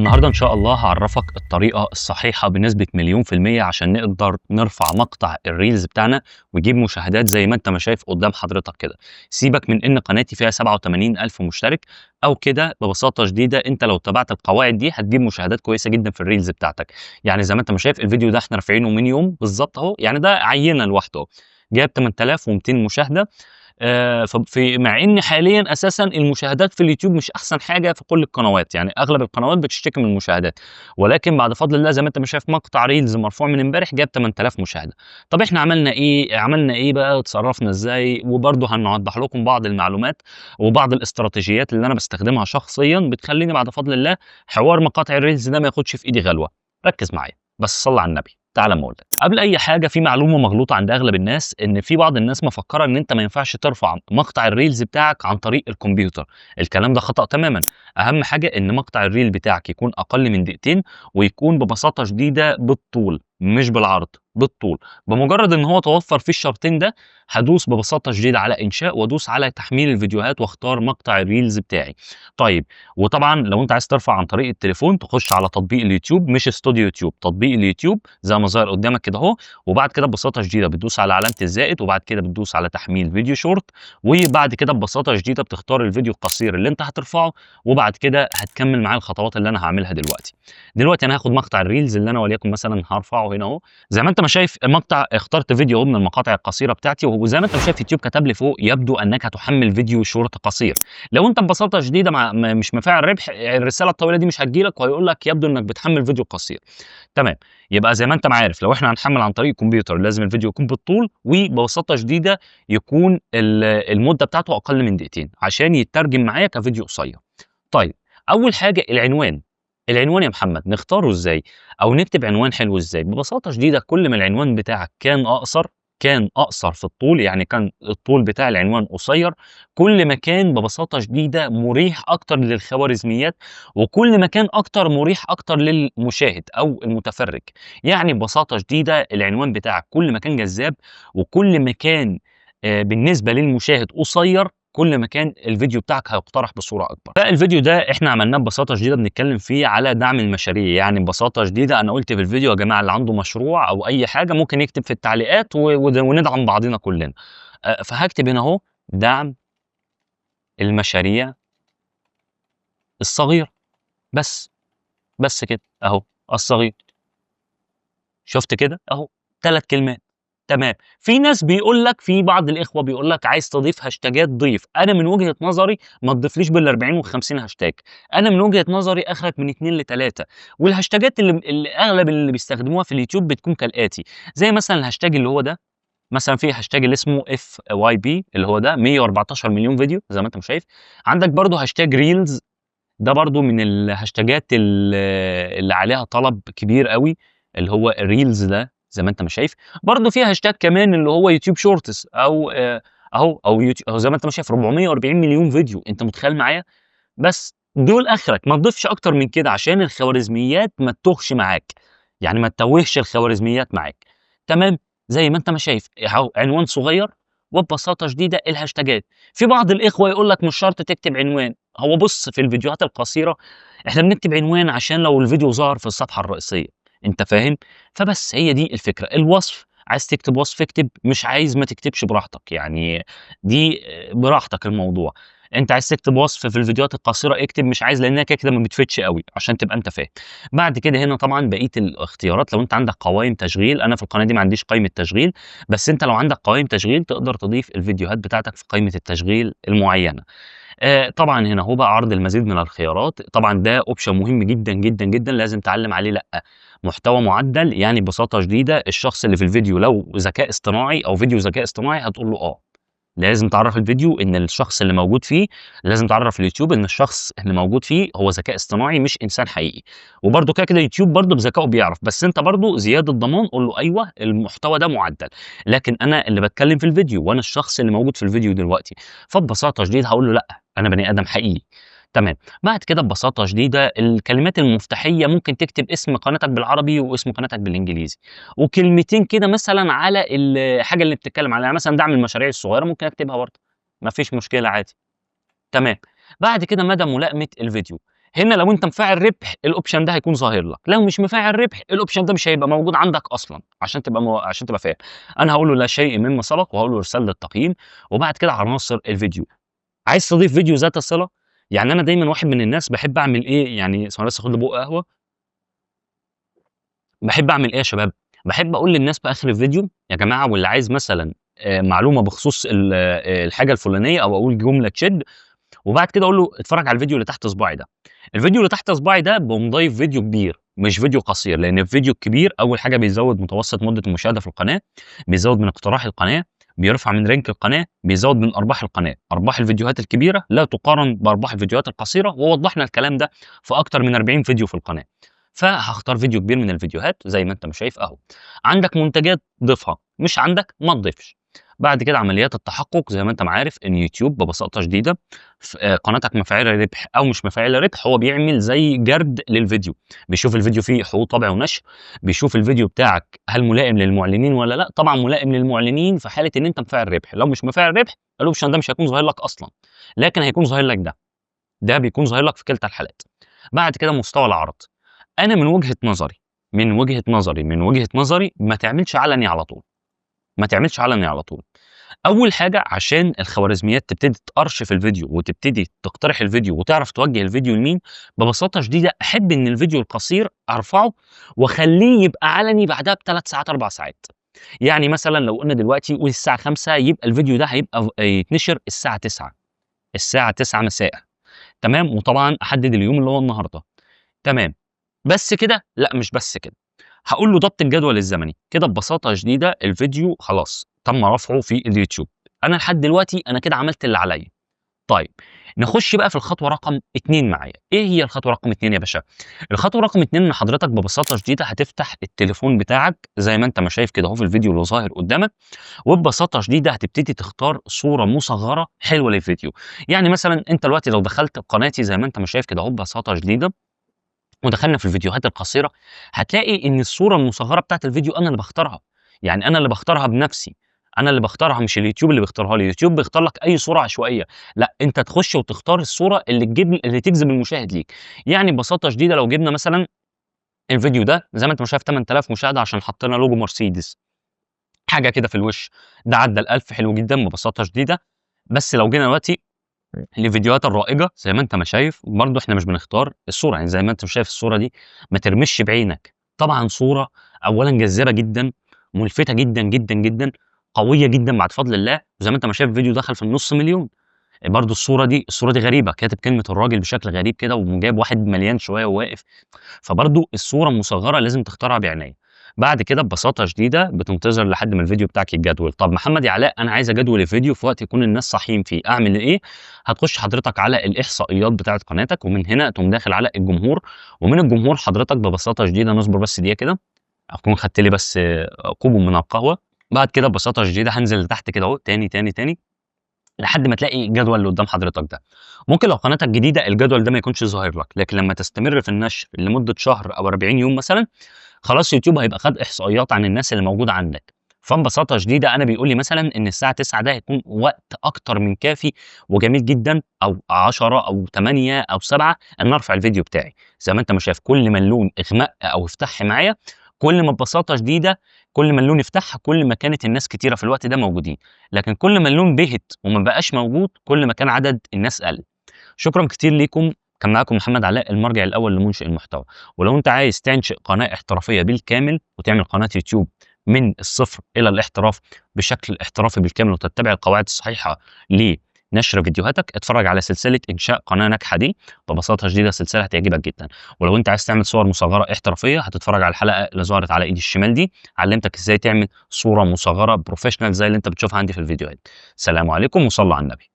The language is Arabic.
النهارده إن شاء الله هاعرّفك الطريقة الصحيحة بنسبة مليون في المِيّة عشان نقدر نرفع مقطع الreels بتاعنا ويجيب مشاهدات زي ما أنت ما شايف قدّام حضرتك كده. سيبك من إن قناتي فيها 87,000 مشترك أو كده، ببساطة شديدة أنت لو اتبعت القواعد دي هتجيب مشاهدات كويسة جدًا في الreels بتاعتك. يعني زي ما أنت ما شايف الفيديو ده إحنا رافعينه من يوم بالضبط أهو، يعني ده عينة لوحده أهو، جايب 8200 مشاهدة. مع إن حاليًا أساسًا المشاهدات في اليوتيوب مش أحسن حاجة في كل القنوات، يعني أغلب القنوات بتشتكي من المشاهدات، ولكن بعد فضل الله زي ما أنت ما شايف مقطع ريلز مرفوع من امبارح جاب 8000 مشاهدة. طب إحنا عملنا إيه بقى، اتصرفنا إزاي، وبرضه هنوضح لكم بعض المعلومات وبعض الاستراتيجيات اللي أنا باستخدمها شخصيًا بتخلّيني بعد فضل الله حوار مقاطع الريلز ده ما ياخدش في إيدي غلوة. ركّز معايا، بس صَلّ على النبي. تعالَ أمّا أقول لك. قبل أي حاجة في معلومة مغلوطة عند أغلب الناس، إن في بعض الناس مفكّرة إن أنت ما ينفعش ترفع مقطع الريلز بتاعك عن طريق الكمبيوتر، الكلام ده خطأ تمامًا. أهم حاجة إن مقطع الريل بتاعك يكون أقل من دقيقتين، ويكون ببساطة شديدة بالطول، مش بالعرض، بالطول. بمجرد إن هو توفّر فيه الشرطين ده، هادوس ببساطة شديدة على إنشاء وادوس على تحميل الفيديوهات واختار مقطع الريلز بتاعي. طيب، وطبعًا لو أنت عايز ترفع عن طريق التليفون تخش على تطبيق اليوتيوب، مش استوديو يوتيوب، تطبيق اليوتيوب زي ما ظاهر قدامك كده أهو. وبعد كده ببساطة شديدة بتدوس على علامة الزائد، وبعد كده بتدوس على تحميل فيديو شورت، وبعد كده ببساطة شديدة بتختار الفيديو القصير اللي أنت هترفعه، وبعد كده هتكمل معاه الخطوات اللي أنا هاعملها دلوقتي. دلوقتي أنا هاخد مقطع الريلز اللي أنا وليكن مثلًا هارفعه هنا أهو. زي ما أنت ما شايف المقطع اخترت فيديو أهو من المقاطع القصيرة بتاعتي، وزي ما أنت ما شايف يوتيوب كتب لي فوق يبدو أنك تحمل فيديو شورت قصير. لو أنت ببساطة شديدة مش مفعّل ربح، الرسالة الطويلة دي مش هتيجي لك وهيقول لك يبدو إنك بتحمل فيديو قصير. تمام. يبقى زي ما أنت ما عارف لو إحنا هنحمّل عن طريق الكمبيوتر لازم الفيديو يكون بالطول، وببساطة شديدة يكون المدة بتاعته أقل من دقيقتين، عشان يتّرجم معايا كفيديو قصير. طيب، أول حاجة العنوان. العنوان يا محمد نختاره إزاي؟ أو نكتب عنوان حلو إزاي؟ ببساطة شديدة كل ما العنوان بتاعك كان أقصر في الطول، يعني كان الطول بتاع العنوان قصير، كل ما كان ببساطة شديدة مريح أكتر للخوارزميات، وكل ما كان مريح أكتر للمشاهد أو المتفرج. يعني ببساطة شديدة العنوان بتاعك كل ما كان جذاب، وكل ما كان بالنسبة للمشاهد قصير، كل ما كان الفيديو بتاعك هيقترح بصورة أكبر. فالفيديو ده إحنا عملناه ببساطة شديدة بنتكلم فيه على دعم المشاريع، يعني ببساطة شديدة أنا قُلت في الفيديو يا جماعة اللي عنده مشروع أو أي حاجة ممكن يكتب في التعليقات وندعم بعضينا كلنا. فهاكتب هنا أهو دعم المشاريع الصغيرة، بس، بس كده أهو الصغير. شُفت كده؟ أهو 3 كلمات. تمام. في بعض الإخوة بيقول لك عايز تضيف هاشتاجات ضيف. أنا من وجهة نظري ما تضيفليش بال40 وال50 هاشتاج. أنا من وجهة نظري آخرك من 2 ل3. والهاشتاجات اللي أغلب اللي بيستخدموها في اليوتيوب بتكون كالآتي، زي مثلًا الهاشتاج اللي هو ده، مثلًا في هاشتاج اللي اسمه FYP اللي هو ده 114 مليون فيديو زي ما أنت ما شايف. عندك برضه هاشتاج reels، ده برضه من الهاشتاجات اللي عليها طلب كبير أوي، اللي هو الreels ده زي ما أنت ما شايف. برضه في هاشتاج كمان اللي هو يوتيوب shorts أو أهو زي ما أنت ما شايف 440 مليون فيديو، أنت متخيل معايا؟ بس دول آخرك، ما تضيفش أكتر من كده عشان الخوارزميات ما تتوهش معاك، يعني ما تتوهش الخوارزميات معاك. تمام. زي ما أنت ما شايف أهو عنوان صغير، وببساطة شديدة الهاشتاجات. في بعض الإخوة يقول لك مش شرط تكتب عنوان. هو بُص في الفيديوهات القصيرة إحنا بنكتب عنوان عشان لو الفيديو ظهر في الصفحة الرئيسية، أنت فاهم؟ فبس هي دي الفكرة. الوصف عايز تكتب وصف اكتب، مش عايز ما تكتبش براحتك، يعني دي براحتك الموضوع. أنت عايز تكتب وصف في الفيديوهات القصيرة اكتب، مش عايز لأنها كده، كده ما بتفيدش أوي عشان تبقى أنت فاهم. بعد كده هنا طبعًا بقية الاختيارات لو أنت عندك قوائم تشغيل، أنا في القناة دي ما عنديش قايمة تشغيل، بس أنت لو عندك قوائم تشغيل تقدر تضيف الفيديوهات بتاعتك في قايمة التشغيل المعينة. طبعًا هنا أهو بقى عرض المزيد من الخيارات، طبعًا ده option مهم جدًا، جدًا، جدًا لازم تعلّم عليه لأ. محتوى معدّل، يعني ببساطة شديدة الشخص اللي في الفيديو لو ذكاء اصطناعي أو فيديو ذكاء اصطناعي هتقول له آه. لازم تعرّف الفيديو إن الشخص اللي موجود فيه، لازم تعرّف اليوتيوب إن الشخص اللي موجود فيه هو ذكاء اصطناعي مش إنسان حقيقي. وبرضه كده، كده يوتيوب برضه بذكائه بيعرف، بس أنت برضه زيادة ضمان قُل له أيوه المحتوى ده مُعدّل، لكن أنا اللي باتكلّم في الفيديو وأنا الشخص اللي موجود في الفيديو دلوقتي. فببساطة شديدة هاقول له لأ، أنا بني آدم حقيقي. تمام. بعد كده ببساطة شديدة الكلمات المفتاحية ممكن تكتب اسم قناتك بالعربي واسم قناتك بالإنجليزي، وكلمتين كده مثلًا على الحاجة اللي بتتكلّم عليها، يعني مثلًا دعم المشاريع الصغيرة ممكن أكتبها برضه. ما فيش مشكلة عادي. تمام. بعد كده مدى ملائمة الفيديو. هنا لو أنت مفعّل ربح الoption ده هيكون ظاهر لك، لو مش مفعّل ربح الoption ده مش هيبقى موجود عندك أصلًا، عشان تبقى فاهم. أنا هاقول له لا شيء مما سبق، وهاقول له ارسال لي التقييم، وبعد كده عناصر الفيديو. عايز تضيف فيديو ذات صلة؟ يعني أنا دايمًا واحد من الناس باحب أعمل إيه، يعني ثواني بس آخد لي بُق قهوة. باحب أعمل إيه يا شباب، باحب أقول للناس في آخر الفيديو يا جماعة واللي عايز مثلًا معلومة بخصوص الحاجة الفلانية أو أقول جملة تشد، وبعد كده أقول له اتفرج على الفيديو اللي تحت صباعي ده. الفيديو اللي تحت صباعي ده باقوم ضايف فيديو كبير مش فيديو قصير، لأن الفيديو الكبير أول حاجة بيزود متوسط مدة المشاهدة في القناة، بيزود من اقتراح القناة، بيرفع من رانك القناة، بيزود من أرباح القناة. أرباح الفيديوهات الكبيرة لا تقارن بأرباح الفيديوهات القصيرة، ووضحنا الكلام ده في أكتر من 40 فيديو في القناة. فهاختار فيديو كبير من الفيديوهات زي ما أنت ما شايف أهو. عندك منتجات ضيفها، مش عندك ما تضيفش. بعد كده عمليات التحقق زي ما أنت ما عارف إن يوتيوب ببساطة شديدة قناتك مفعلة ربح أو مش مفعلة ربح، هو بيعمل زي جرد للفيديو، بيشوف الفيديو فيه حقوق طبع ونشر، بيشوف الفيديو بتاعك هل ملائم للمعلنين ولا لأ. طبعًا ملائم للمعلنين في حالة إن أنت مفعل ربح، لو مش مفعل ربح الأوبشن ده مش هيكون ظاهر لك أصلًا، لكن هيكون ظاهر لك ده بيكون ظاهر لك في كلتا الحالات. بعد كده مستوى العرض. أنا من وجهة نظري ما تعملش علني على طول، ما تعملش علني على طول. أول حاجة عشان الخوارزميات تبتدي تأرشف الفيديو وتبتدي تقترح الفيديو وتعرف توجه الفيديو لمين، ببساطة شديدة أحب إن الفيديو القصير أرفعه وأخليه يبقى علني بعدها ب3 ساعات 4 ساعات. يعني مثلًا لو قلنا دلوقتي قول الساعة 17:00 يبقى الفيديو ده هيبقى يتنشر الساعة 09:00، الساعة 09:00 مساءً. تمام، وطبعًا أحدد اليوم اللي هو النهارده. تمام، بس كده؟ لأ مش بس كده. هاقول له ضبط الجدول الزمني، كده ببساطة شديدة الفيديو خلاص تم رفعه في اليوتيوب. أنا لحد دلوقتي أنا كده عملت اللي عليَّ. طيب نخش بقى في الخطوة رقم 2 معايا. إيه هي الخطوة رقم 2 يا باشا؟ الخطوة رقم 2 إن حضرتك ببساطة شديدة هتفتح التليفون بتاعك زي ما أنت ما شايف كده أهو في الفيديو اللي ظاهر قدامك، وببساطة شديدة هتبتدي تختار صورة مصغرة حلوة للفيديو. يعني مثلًا أنت دلوقتي لو دخلت قناتي زي ما أنت ما شايف كده أهو ببساطة شديدة ودخلنا في الفيديوهات القصيرة، هتلاقي إن الصورة المصغّرة بتاعة الفيديو أنا اللي باختارها، يعني أنا اللي باختارها بنفسي، أنا اللي باختارها مش اليوتيوب اللي بيختارها لي. اليوتيوب بيختار لك أي صورة عشوائية، لأ أنت تخش وتختار الصورة اللي تجذب المشاهد ليك. يعني ببساطة شديدة لو جبنا مثلًا الفيديو ده زي ما أنت ما شايف 8000 مشاهدة عشان حطينا لوجو مرسيدس، حاجة كده في الوش، ده عدّى ال1000 حلو جدًا ببساطة شديدة. بس لو جينا دلوقتي الفيديوهات الرائجة زي ما أنت ما شايف، برضه إحنا مش بنختار الصورة، يعني زي ما أنت شايف الصورة دي ما ترمشش بعينك. طبعًا صورة أولًا جذابة جدًا، ملفتة جدًا، جدًا، جدًا، قوية جدًا بعد فضل الله، وزي ما أنت ما شايف الفيديو دخل في النُص مليون. برضه الصورة دي غريبة، كاتب كلمة الراجل بشكل غريب كده وقوم جايب واحد مليان شوية وواقف. فبرضه الصورة المصغّرة لازم تختارها بعناية. بعد كده ببساطة شديدة بتنتظر لحد ما الفيديو بتاعك يتجدول. طب محمد يا علاء أنا عايز أجدول الفيديو في وقت يكون الناس صاحيين فيه، أعمل إيه؟ هتخش حضرتك على الإحصائيات بتاعة قناتك، ومن هنا تقوم داخل على الجمهور، ومن الجمهور حضرتك ببساطة شديدة نصبر بس دقيقة كده، أكون خدت لي بس كوب من القهوة. بعد كده ببساطة شديدة هانزل لتحت كده أهو تاني، تاني، تاني، لحد ما تلاقي الجدول اللي قدام حضرتك ده. ممكن لو قناتك جديدة الجدول ده ما يكونش ظاهر لك، لكن لمّا تستمر في النشر لمدة شهر أو 40 يوم مثلًا، خلاص يوتيوب هيبقى خد إحصائيات عن الناس اللي موجودة عندك. فببساطة شديدة أنا بيقول لي مثلًا إن الساعة 09:00 ده هيكون وقت أكتر من كافي وجميل جدًا، أو 10 أو 8 أو 7 إن أرفع الفيديو بتاعي. زي ما أنت ما شايف كل ما اللون اغمق أو افتح معايا، كل ما ببساطة شديدة كل ما اللون افتح كل ما كانت الناس كتيرة في الوقت ده موجودين، لكن كل ما اللون بهت وما بقاش موجود كل ما كان عدد الناس قَل. شكرًا كتير ليكم، كان معاكم محمد علاء المرجع الأول لمنشئ المحتوى. ولو أنت عايز تنشئ قناة احترافية بالكامل وتعمل قناة يوتيوب من الصفر إلى الاحتراف بشكل احترافي بالكامل وتتبع القواعد الصحيحة لنشر فيديوهاتك، اتفرج على سلسلة إنشاء قناة ناجحة دي، ببساطة شديدة السلسلة هتعجبك جدًا. ولو أنت عايز تعمل صور مصغرة احترافية هتتفرج على الحلقة اللي ظهرت على إيدي الشمال دي، علمتك إزاي تعمل صورة مصغرة بروفيشنال زي اللي أنت بتشوفها عندي في الفيديوهات. سلام عليكم وصلوا على النبي.